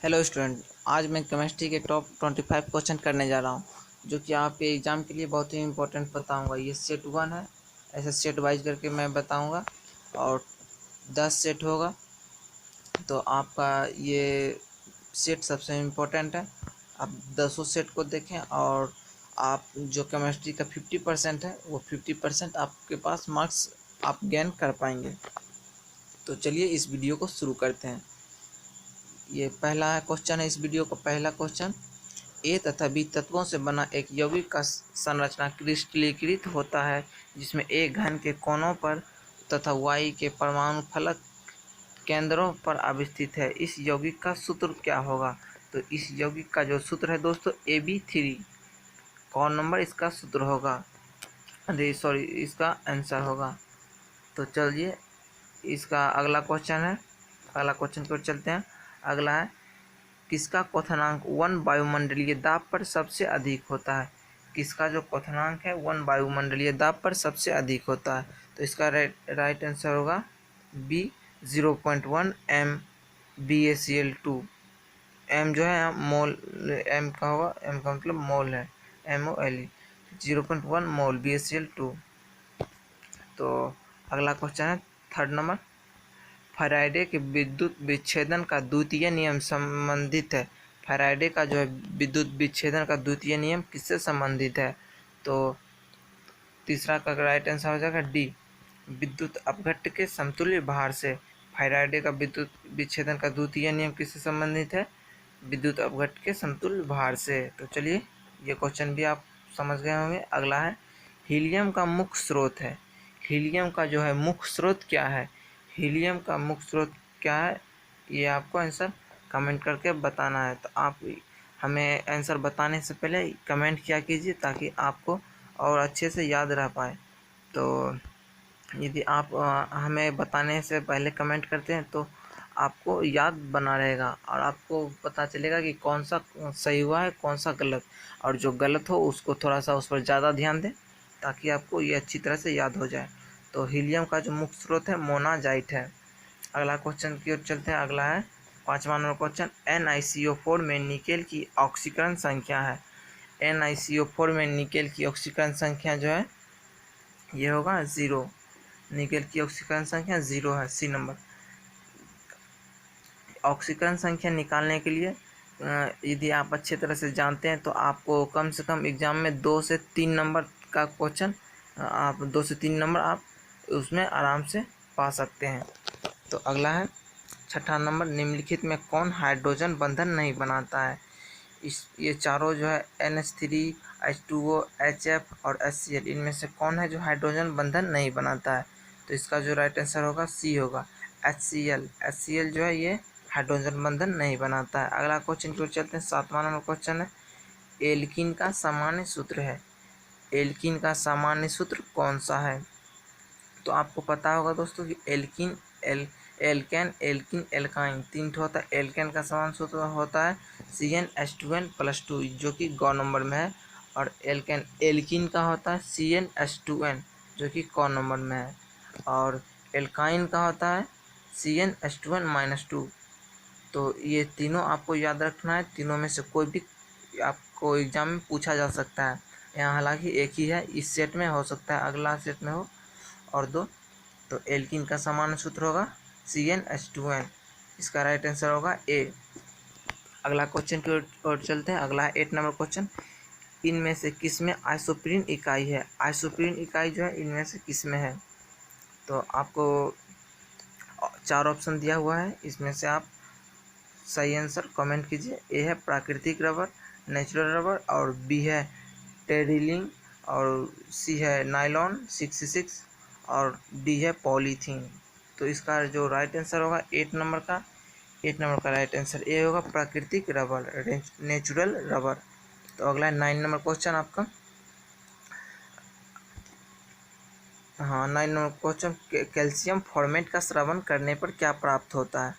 Hello student, आज मैं chemistry के टॉप 25 क्वेश्चन करने जा रहा हूँ, जो कि आपके एग्ज़ाम के लिए बहुत ही इंपॉर्टेंट बताऊँगा। ये सेट 1 है, ऐसे सेट वाइज करके मैं बताऊँगा और 10 सेट होगा। तो आपका ये सेट सबसे इम्पोर्टेंट है। आप 10 सेट को देखें और आप जो केमिस्ट्री का 50% है वो 50% आपके पास मार्क्स आप गेन कर पाएंगे। तो चलिए इस वीडियो को शुरू करते हैं। ये पहला क्वेश्चन है इस वीडियो का। पहला क्वेश्चन, ए तथा बी तत्वों से बना एक यौगिक का संरचना क्रिस्टलीकृत होता है जिसमें ए घन के कोनों पर तथा वाई के परमाणु फलक केंद्रों पर अवस्थित है। इस यौगिक का सूत्र क्या होगा? तो इस यौगिक का जो सूत्र है दोस्तों AB3। कौन नंबर इसका सूत्र होगा, अरे सॉरी, इसका आंसर होगा। तो चलिए इसका अगला क्वेश्चन है, अगला क्वेश्चन की ओर चलते हैं। अगला है, किसका क्वथनांक 1 वायुमंडलीय दाब पर सबसे अधिक होता है? किसका जो क्वथनांक है 1 वायुमंडलीय दाब पर सबसे अधिक होता है? तो इसका राइट आंसर होगा बी 0.1 m BaCl2। एम जो है मोल, एम का होगा, एम का मतलब मोल है, MOLE, 0.1 मोल BaCl2। तो अगला क्वेश्चन है थर्ड नंबर, फैराडे के विद्युत विच्छेदन का द्वितीय नियम संबंधित है। फैराडे का जो है विद्युत विच्छेदन का द्वितीय नियम किससे संबंधित है? तो तीसरा का राइट आंसर हो जाएगा डी, विद्युत अपघट्ट के समतुल्य भार से। फैराडे का विद्युत विच्छेदन का द्वितीय नियम किससे संबंधित है? विद्युत अपघट्ट के समतुल्य भार से। तो चलिए ये क्वेश्चन भी आप समझ गए होंगे। अगला है, हीलियम का मुख्य स्रोत है। हीलियम का जो है मुख्य स्रोत क्या है? हीलियम का मुख्य स्रोत क्या है, ये आपको आंसर कमेंट करके बताना है। तो आप हमें आंसर बताने से पहले कमेंट किया कीजिए ताकि आपको और अच्छे से याद रह पाए। तो यदि आप हमें बताने से पहले कमेंट करते हैं तो आपको याद बना रहेगा और आपको पता चलेगा कि कौन सा सही हुआ है, कौन सा गलत, और जो गलत हो उसको थोड़ा सा उस पर ज़्यादा ध्यान दें ताकि आपको ये अच्छी तरह से याद हो जाए। तो हीलियम का जो मुख्य स्रोत है मोनाजाइट है। अगला क्वेश्चन की ओर चलते हैं। अगला है 5वां नंबर क्वेश्चन, NiCO4 में निकेल की ऑक्सीकरण संख्या है। NiCO4 में निकेल की ऑक्सीकरण संख्या जो है ये होगा 0। निकेल की ऑक्सीकरण संख्या 0 है, सी नंबर। ऑक्सीकरण संख्या निकालने के लिए यदि आप अच्छे तरह से जानते हैं तो आपको कम से कम एग्जाम में 2 से 3 नंबर का क्वेश्चन, आप 2 से 3 नंबर आप उसमें आराम से पा सकते हैं। तो अगला है 6ठा नंबर, निम्नलिखित में कौन हाइड्रोजन बंधन नहीं बनाता है? ये चारों जो है NH3, H2O, HF और HCl, इनमें से कौन है जो हाइड्रोजन बंधन नहीं बनाता है? तो इसका जो राइट आंसर होगा सी होगा, HCl। HCl जो है ये हाइड्रोजन बंधन नहीं बनाता है। अगला क्वेश्चन की ओर चलते हैं। 7वां नंबर क्वेश्चन है, एल्कीन का सामान्य सूत्र है। एल्कीन का सामान्य सूत्र कौन सा है? तो आपको पता होगा दोस्तों कि एल्कीन, एल्केन, एल्कीन, एल्काइन, तीन ठो होता है। एल्केन का सामान्य सूत्र होता है CnH2n+2 जो कि ग नंबर में है, और एल्कीन का होता है CnH2n जो कि क नंबर में है, और एल्काइन का होता है CnH2n-2। तो ये तीनों आपको याद रखना है। तीनों में से कोई भी आपको एग्जाम में पूछा जा सकता है। यहाँ हालांकि एक ही है, इस सेट में हो सकता है अगला सेट में हो और दो। तो एल्कीन का सामान्य सूत्र होगा CnH2n। इसका राइट आंसर होगा ए। अगला क्वेश्चन की ओर चलते हैं। अगला 8 नंबर क्वेश्चन, इनमें से किस में आइसोप्रीन इकाई है? आइसोप्रीन इकाई जो है इनमें से किस में है? तो आपको 4 ऑप्शन दिया हुआ है, इसमें से आप सही आंसर कमेंट कीजिए। ए है प्राकृतिक रबर, नेचुरल रबर, और बी है टेरिलिन, और सी है नायलॉन 66, और डी है पॉलीथीन। तो इसका जो राइट आंसर होगा 8 नंबर का राइट आंसर ए होगा, प्राकृतिक रबर, नेचुरल रबर। तो अगला है 9 नंबर क्वेश्चन आपका। हाँ, 9 नंबर क्वेश्चन, कैल्शियम फॉर्मेट का श्रवण करने पर क्या प्राप्त होता है?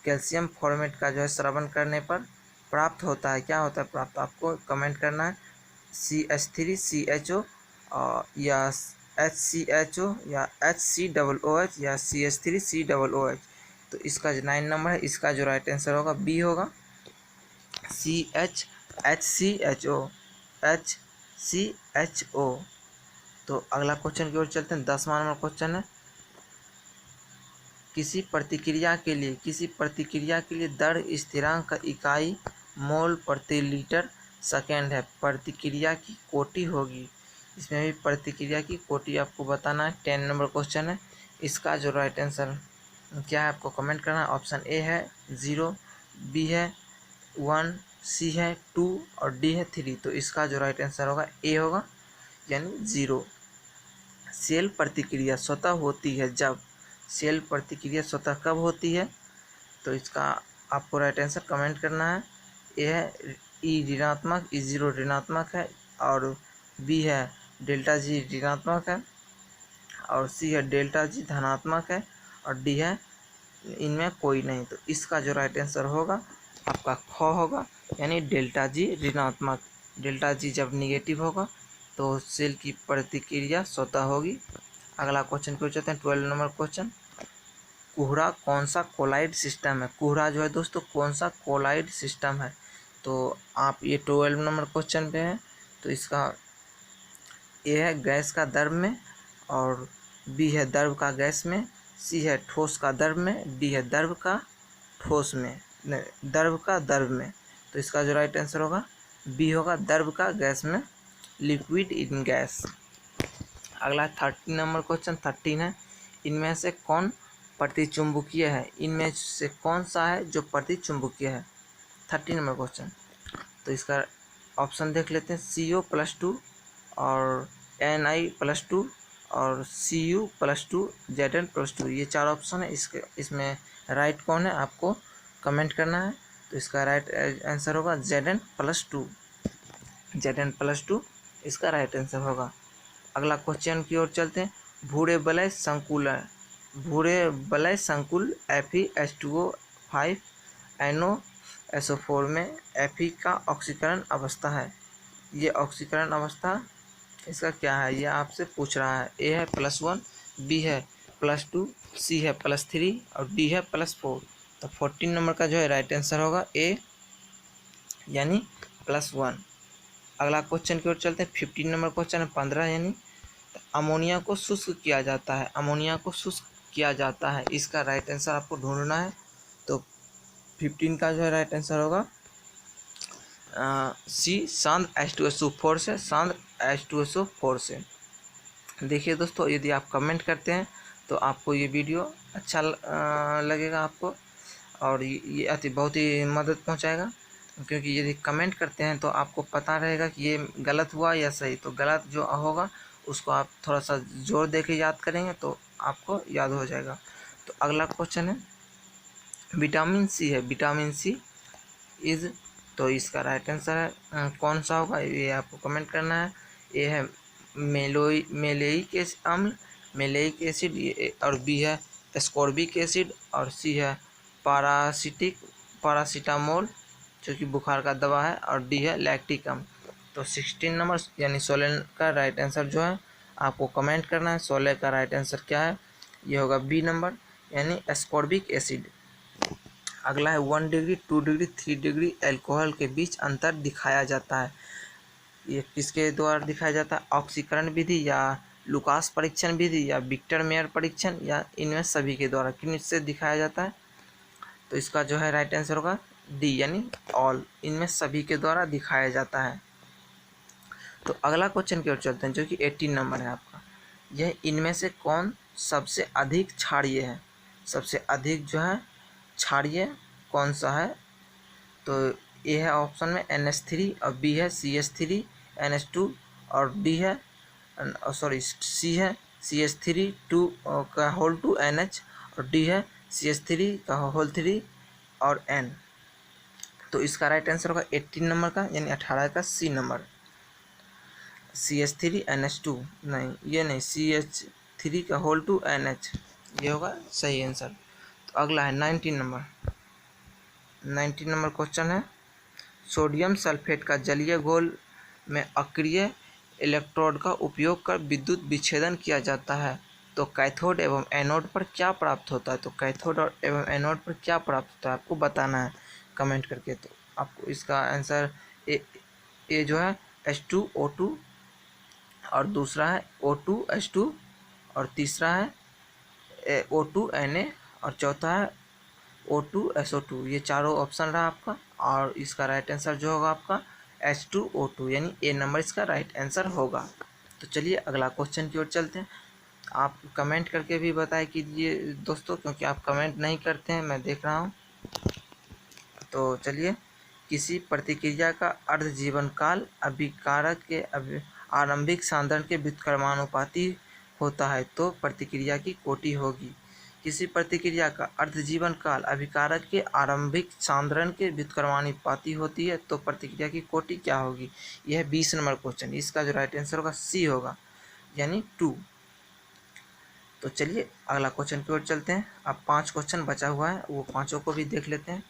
कैल्शियम फॉर्मेट का जो है श्रवण करने पर प्राप्त होता है, क्या होता है प्राप्त, आपको कमेंट करना है। CH3CHO या HCHO या HCOOH या CH3COOH। तो इसका जो 9 नंबर है इसका जो राइट आंसर होगा बी होगा, HCHO। तो अगला क्वेश्चन की ओर चलते हैं। 10वां नंबर क्वेश्चन है, किसी प्रतिक्रिया के लिए दर स्थिरांक का इकाई मोल प्रति लीटर सेकेंड है। प्रतिक्रिया की कोटि होगी, इसमें भी प्रतिक्रिया की कोटि आपको बताना है। 10 नंबर क्वेश्चन है। इसका जो राइट आंसर क्या है आपको कमेंट करना है। ऑप्शन ए है 0, बी है 1, सी है 2 और डी है 3। तो इसका जो राइट आंसर होगा ए होगा, यानी 0। सेल प्रतिक्रिया स्वतः होती है जब, सेल प्रतिक्रिया स्वतः कब होती है? तो इसका आपको राइट आंसर कमेंट करना है। ए है ई ऋणात्मक, E0 ऋणात्मक है, और बी है डेल्टा जी ऋणात्मक है, और सी है डेल्टा जी धनात्मक है, और डी है इनमें कोई नहीं। तो इसका जो राइट आंसर होगा आपका ख होगा, यानी डेल्टा जी ऋणात्मक। डेल्टा जी जब निगेटिव होगा तो सेल की प्रतिक्रिया स्वतः होगी। अगला क्वेश्चन को चलते हैं। 12 नंबर क्वेश्चन, कोहरा कौन सा कोलाइड सिस्टम है? कोहरा जो है दोस्तों कौन सा कोलाइड सिस्टम है? तो आप ये 12 नंबर क्वेश्चन पे है। तो इसका ए है गैस का द्रव में, और बी है द्रव का गैस में, सी है ठोस का द्रव में, डी है द्रव का ठोस में, द्रव का द्रव में। तो इसका जो राइट आंसर होगा बी होगा, द्रव का गैस में, लिक्विड इन गैस। अगला 13 नंबर क्वेश्चन 13 है, इनमें से कौन प्रतिचुंबकीय है? इनमें से कौन सा है जो प्रतिचुंबकीय है? 13 नंबर क्वेश्चन। तो इसका ऑप्शन देख लेते हैं। CO+2 और Ni+2 और Cu+2 Zn+2, ये 4 ऑप्शन है। इसमें राइट कौन है आपको कमेंट करना है। तो इसका राइट आंसर होगा Zn+2। Zn+2 इसका राइट आंसर होगा। अगला क्वेश्चन की ओर चलते हैं। भूरे वलय संकुल Fe2O5 NO SO4 में Fe का ऑक्सीकरण अवस्था है। ये ऑक्सीकरण अवस्था इसका क्या है, ये आपसे पूछ रहा है। ए है +1, बी है +2, सी है +3 और डी है +4। तो 14 नंबर का जो है राइट आंसर होगा ए, यानी +1। अगला क्वेश्चन की ओर चलते हैं। 15 नंबर क्वेश्चन है 15, यानी अमोनिया को शुष्क किया जाता है। अमोनिया को शुष्क किया जाता है, इसका राइट आंसर आपको ढूंढना है। तो 15 का जो है राइट आंसर होगा सी, सांद्र H2SO4 से, सांद्र H2SO4 से। देखिए दोस्तों, यदि आप कमेंट करते हैं तो आपको ये वीडियो अच्छा लगेगा आपको, और ये बहुत ही मदद पहुंचाएगा। क्योंकि यदि कमेंट करते हैं तो आपको पता रहेगा कि ये गलत हुआ या सही। तो गलत जो होगा उसको आप थोड़ा सा जोर दे के याद करेंगे तो आपको याद हो जाएगा। तो अगला क्वेश्चन है, विटामिन सी है, विटामिन सी इज, तो इसका राइट आंसर है कौन सा होगा, ये आपको कमेंट करना है। ए है मेलेइक अम्ल, मेलेइक एसिड, और बी है एस्कॉर्बिक एसिड, और सी है पैरासीटामोल जो कि बुखार का दवा है, और डी है लैक्टिक अम्ल। तो 16 नंबर यानी 16 का राइट आंसर जो है आपको कमेंट करना है। 16 का राइट आंसर क्या है, ये होगा बी नंबर, यानी एस्कॉर्बिक एसिड। अगला है 1 डिग्री 2 डिग्री 3 डिग्री एल्कोहल के बीच अंतर दिखाया जाता है। ये किसके द्वारा दिखाया जाता है? ऑक्सीकरण विधि, या लुकास परीक्षण विधि, या विक्टर मेयर परीक्षण, या इनमें सभी के द्वारा किससे दिखाया जाता है? तो इसका जो है राइट आंसर होगा डी, यानी ऑल, इनमें सभी के द्वारा दिखाया जाता है। तो अगला क्वेश्चन की ओर चलते हैं जो कि 18 नंबर है आपका। यह इनमें से कौन सबसे अधिक क्षारीय है? सबसे अधिक जो है क्षारीय कौन सा है? तो ए है ऑप्शन में NH3, और बी है CH3 NH2, और डी है सी है CH3 का होल 2 NH, और डी है CH3 का होल 3 और N। तो इसका राइट आंसर होगा 18 नंबर का, यानी 18 का सी नंबर, CH3 NH2, नहीं ये नहीं, CH3 का होल 2 NH, ये होगा सही आंसर। तो अगला है 19 नंबर क्वेश्चन है, सोडियम सल्फेट का जलीय घोल में अक्रिय इलेक्ट्रोड का उपयोग कर विद्युत विच्छेदन किया जाता है। तो कैथोड एवं एनोड पर क्या प्राप्त होता है? तो कैथोड एवं एनोड पर क्या प्राप्त होता है आपको बताना है कमेंट करके। तो आपको इसका आंसर ए जो है H2O2, और दूसरा है O2H2, और तीसरा है O2Na, और चौथा है O2SO2। ये चारों ऑप्शन रहा आपका, और इसका राइट आंसर जो होगा आपका H2O2, यानी ए नंबर इसका राइट आंसर होगा। तो चलिए अगला क्वेश्चन की ओर चलते हैं। आप कमेंट करके भी बताएं कीजिए दोस्तों, क्योंकि आप कमेंट नहीं करते हैं, मैं देख रहा हूँ। तो चलिए, किसी प्रतिक्रिया का अर्ध जीवन काल अभिकारक के आरंभिक सांद्रण के व्युत्क्रमानुपाती होता है तो प्रतिक्रिया की कोटि होगी। किसी प्रतिक्रिया का अर्ध जीवन काल अभिकारक के आरंभिक सांद्रण के व्युत्क्रमानुपाती होती है तो प्रतिक्रिया की कोटि क्या होगी। यह 20 नंबर क्वेश्चन, इसका जो राइट आंसर होगा सी होगा, यानी 2। तो चलिए अगला क्वेश्चन की ओर चलते हैं। अब 5 क्वेश्चन बचा हुआ है, वो पाँचों को भी देख लेते हैं।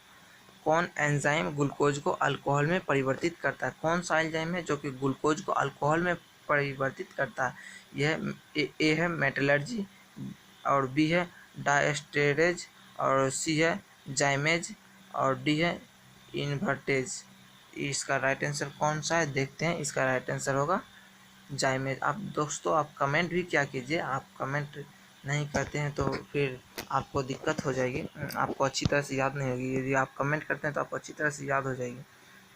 कौन एंजाइम ग्लूकोज को अल्कोहल में परिवर्तित करता है। कौन सा एंजाइम है जो कि ग्लूकोज को अल्कोहल में परिवर्तित करता है। यह ए है मेटलर्जी, और बी है डायस्टेरेज, और सी है जाइमेज, और डी है इन्वर्टेज। इसका राइट आंसर कौन सा है देखते हैं। इसका राइट आंसर होगा जाइमेज। आप दोस्तों आप कमेंट भी क्या कीजिए, आप कमेंट नहीं करते हैं तो फिर आपको दिक्कत हो जाएगी, आपको अच्छी तरह से याद नहीं होगी। यदि आप कमेंट करते हैं तो आपको अच्छी तरह से याद हो जाएगी।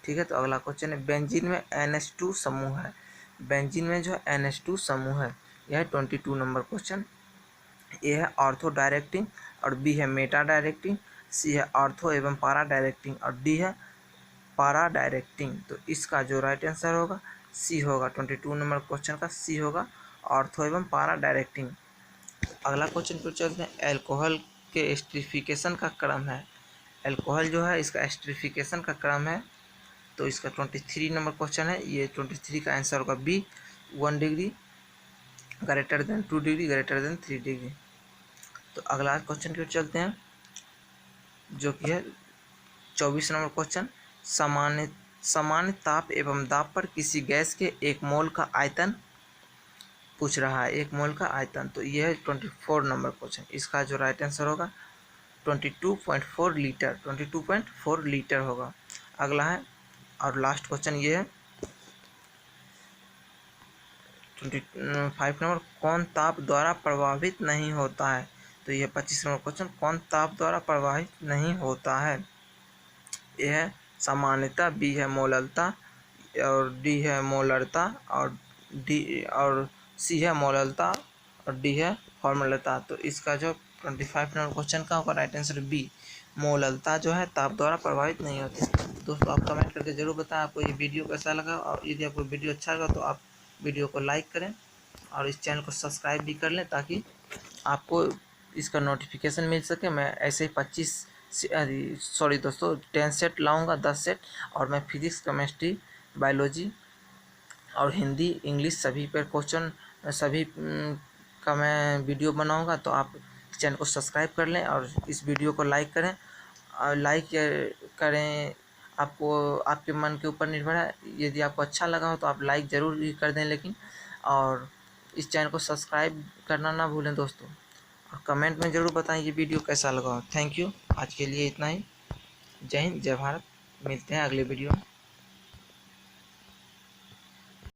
ठीक है, तो अगला क्वेश्चन है, बेंजीन में NH2 समूह है। बेंजीन में जो NH2 समूह है, यह है 22 नंबर क्वेश्चन। ए है ऑर्थो डायरेक्टिंग, और बी है मेटा डायरेक्टिंग, सी है ऑर्थो एवं पारा डायरेक्टिंग, और डी है पारा डायरेक्टिंग। तो इसका जो राइट आंसर होगा सी होगा। 22 नंबर क्वेश्चन का सी होगा, ऑर्थो एवं पारा डायरेक्टिंग। अगला क्वेश्चन पर चलते हैं। एल्कोहल के एस्टरीफिकेशन का क्रम है। एल्कोहल जो है इसका एस्टरीफिकेशन का क्रम है, तो इसका 23 नंबर क्वेश्चन है। ये 23 का आंसर होगा B, 1 degree greater than 2 degree greater than 3 degree. तो अगला क्वेश्चन की ओर चलते हैं, जो कि है 24 नंबर क्वेश्चन। सामान्य ताप एवं दाब पर किसी गैस के 1 मोल का आयतन पूछ रहा है, 1 मोल का आयतन। तो यह है 24 नंबर क्वेश्चन। इसका जो राइट आंसर होगा 22.4 लीटर, 22.4 लीटर होगा। अगला है और लास्ट क्वेश्चन ये है 25 नंबर, कौन ताप द्वारा प्रभावित नहीं होता है। तो यह 25 नंबर क्वेश्चन, कौन ताप द्वारा प्रभावित नहीं होता है। ए है सामान्यता, बी है मोललता, और डी है मोलरता, और सी है मोललता, और डी है फॉर्मूलता। तो इसका जो 25 नंबर क्वेश्चन का होगा राइट आंसर बी, मोललता जो है ताप द्वारा प्रभावित नहीं होती। दोस्तों आप कमेंट करके जरूर बताएं आपको ये वीडियो कैसा लगा, और यदि आपको वीडियो अच्छा लगा तो आप वीडियो को लाइक करें और इस चैनल को सब्सक्राइब भी कर लें, ताकि आपको इसका नोटिफिकेशन मिल सके। मैं ऐसे ही 10 सेट लाऊंगा, 10 सेट, और मैं फिजिक्स, केमिस्ट्री, बायोलॉजी और हिंदी, इंग्लिश सभी पर क्वेश्चन सभी का मैं वीडियो बनाऊंगा। तो आप चैनल को सब्सक्राइब कर लें और इस वीडियो को लाइक करें, और लाइक करें आपको आपके मन के ऊपर निर्भर है। यदि आपको अच्छा लगा हो तो आप लाइक ज़रूर ही कर दें, लेकिन और इस चैनल को सब्सक्राइब करना ना भूलें दोस्तों, और कमेंट में ज़रूर बताएं ये वीडियो कैसा लगा हो। थैंक यू, आज के लिए इतना ही। जय हिंद, जय भारत, मिलते हैं अगले वीडियो में।